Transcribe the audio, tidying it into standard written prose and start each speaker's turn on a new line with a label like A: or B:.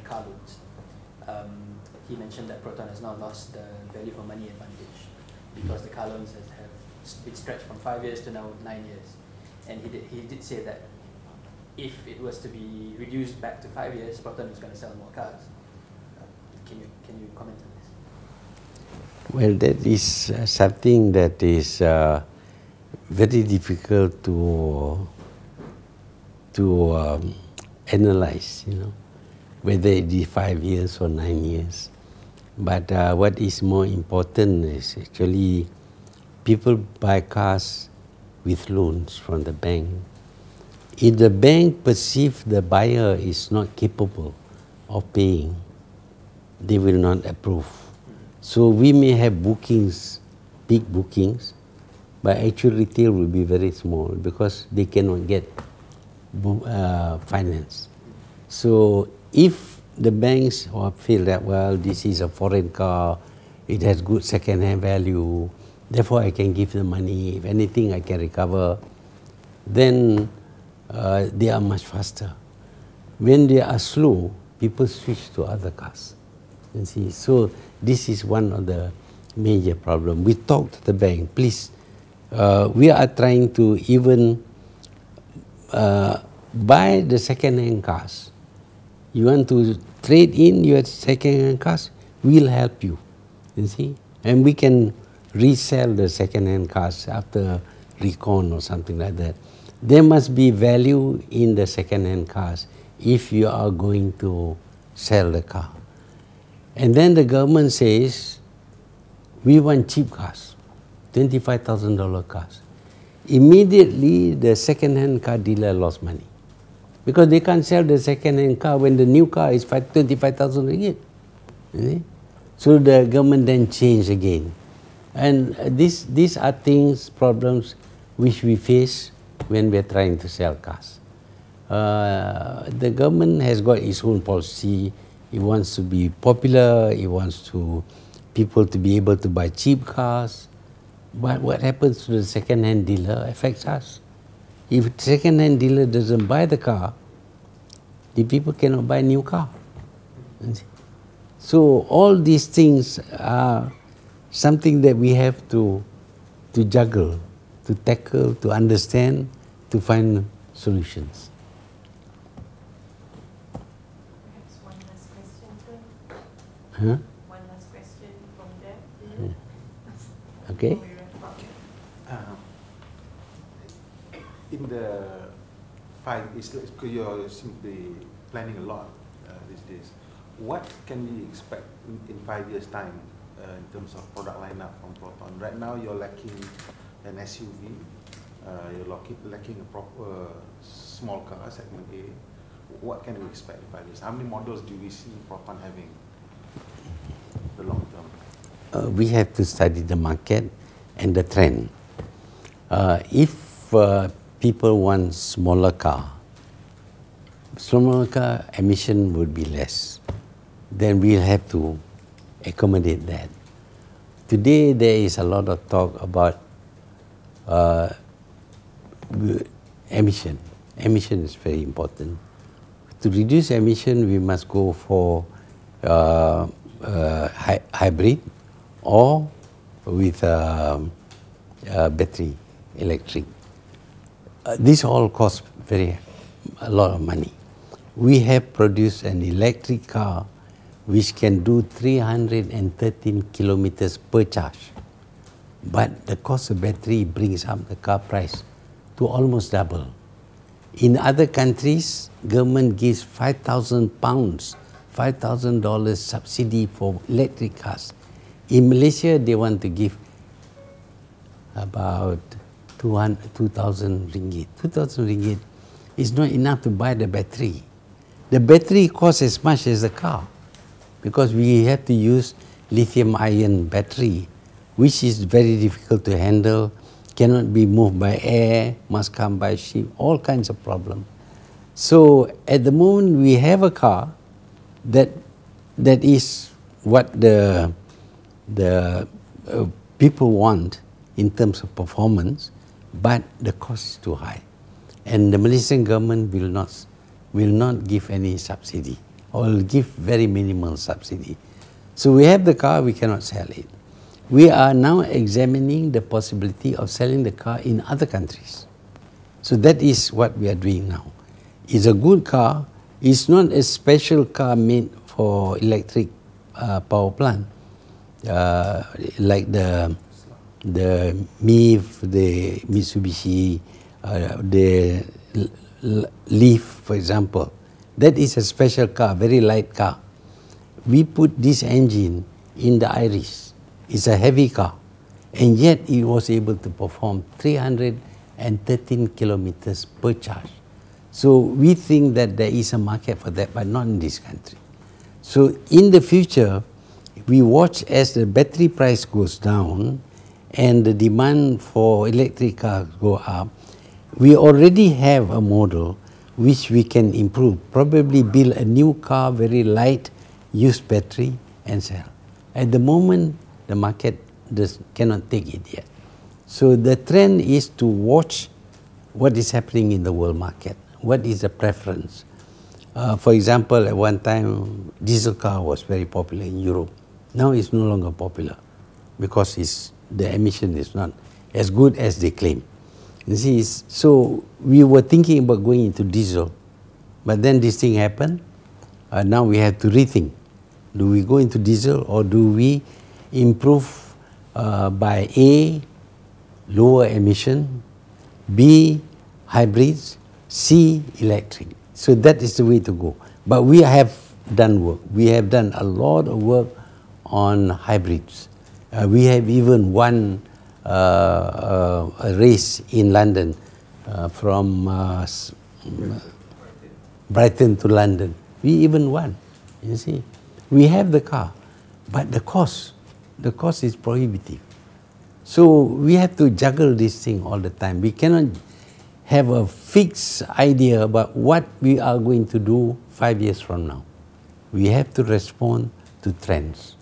A: car loans. He mentioned that Proton has now lost the value for money advantage because the car loans have been stretched from 5 years to now 9 years. And he did say that if it was to be reduced back to 5 years, Proton is going to sell more cars. Can you comment on this?
B: Well, that is something that is very difficult to analyze, whether it is 5 years or 9 years. But what is more important is actually people buy cars with loans from the bank. If the bank perceives the buyer is not capable of paying, they will not approve. So we may have bookings, big bookings, but actual retail will be very small because they cannot get finance. So if the banks feel that, well, this is a foreign car, it has good second-hand value, therefore I can give the money, if anything I can recover, then they are much faster. When they are slow, people switch to other cars. You see, so this is one of the major problems. We talk to the bank, please, we are trying to even buy the second-hand cars. You want to trade in your second-hand cars, we'll help you, see. And we can resell the second-hand cars after recon or something like that. There must be value in the second-hand cars if you are going to sell the car. And then the government says, we want cheap cars, $25,000 cars. Immediately, the second-hand car dealer lost money because they can't sell the second-hand car when the new car is 25,000 ringgit. So the government then changed again. And these are things, problems which we face when we are trying to sell cars. The government has got its own policy. It wants to be popular. It wants people to be able to buy cheap cars. But what happens to the second-hand dealer affects us. If the second-hand dealer doesn't buy the car, the people cannot buy a new car. So all these things are something that we have to juggle, to tackle, to understand, to find solutions.
C: Perhaps one last question, Tun.
B: Huh?
C: One last question from them.
B: Okay.
D: In the 5 years, you're simply planning a lot these days. What can we expect in 5 years' time in terms of product lineup from Proton? Right now, you're lacking an SUV. You're lacking a proper small car, segment A. What can we expect in 5 years? How many models do we see Proton having the long term?
B: We have to study the market and the trend. If people want smaller car emission would be less, then we'll have to accommodate that. Today there is a lot of talk about emission. Emission is very important. To reduce emission, we must go for hybrid or with battery, electric. This all costs a lot of money. We have produced an electric car which can do 313 kilometers per charge. But the cost of battery brings up the car price to almost double. In other countries, government gives £5,000, $5,000 subsidy for electric cars. In Malaysia, they want to give about 2,000 ringgit. 2,000 ringgit is not enough to buy the battery. The battery costs as much as the car because we have to use lithium-ion battery, which is very difficult to handle, cannot be moved by air, must come by ship, all kinds of problems. So at the moment we have a car that is what the people want in terms of performance, but the cost is too high. And the Malaysian government will not give any subsidy or give very minimal subsidy. So we have the car, we cannot sell it. We are now examining the possibility of selling the car in other countries. So that is what we are doing now. It's a good car. It's not a special car made for electric power plant, like the MIF, the Mitsubishi, the Leaf, for example. That is a special car, very light car. We put this engine in the Iris. It's a heavy car, and yet it was able to perform 313 kilometers per charge. So we think that there is a market for that, but not in this country. So in the future, we watch as the battery price goes down and the demand for electric cars go up. We already have a model which we can improve, probably build a new car, very light, use battery and sell. At the moment, the market cannot take it yet. So the trend is to watch what is happening in the world market. What is the preference? For example, at one time, diesel car was very popular in Europe. Now it's no longer popular because the emission is not as good as they claim. You see, so we were thinking about going into diesel, but then this thing happened. Now we have to rethink. Do we go into diesel or do we improve by A, lower emission, B, hybrids, C, electric? So that is the way to go. But we have done work. We have done a lot of work on hybrids. We have even won a race in London from Brighton to London. We even won, you see. We have the car, but the cost is prohibitive. So we have to juggle this thing all the time. We cannot have a fixed idea about what we are going to do 5 years from now. We have to respond to trends.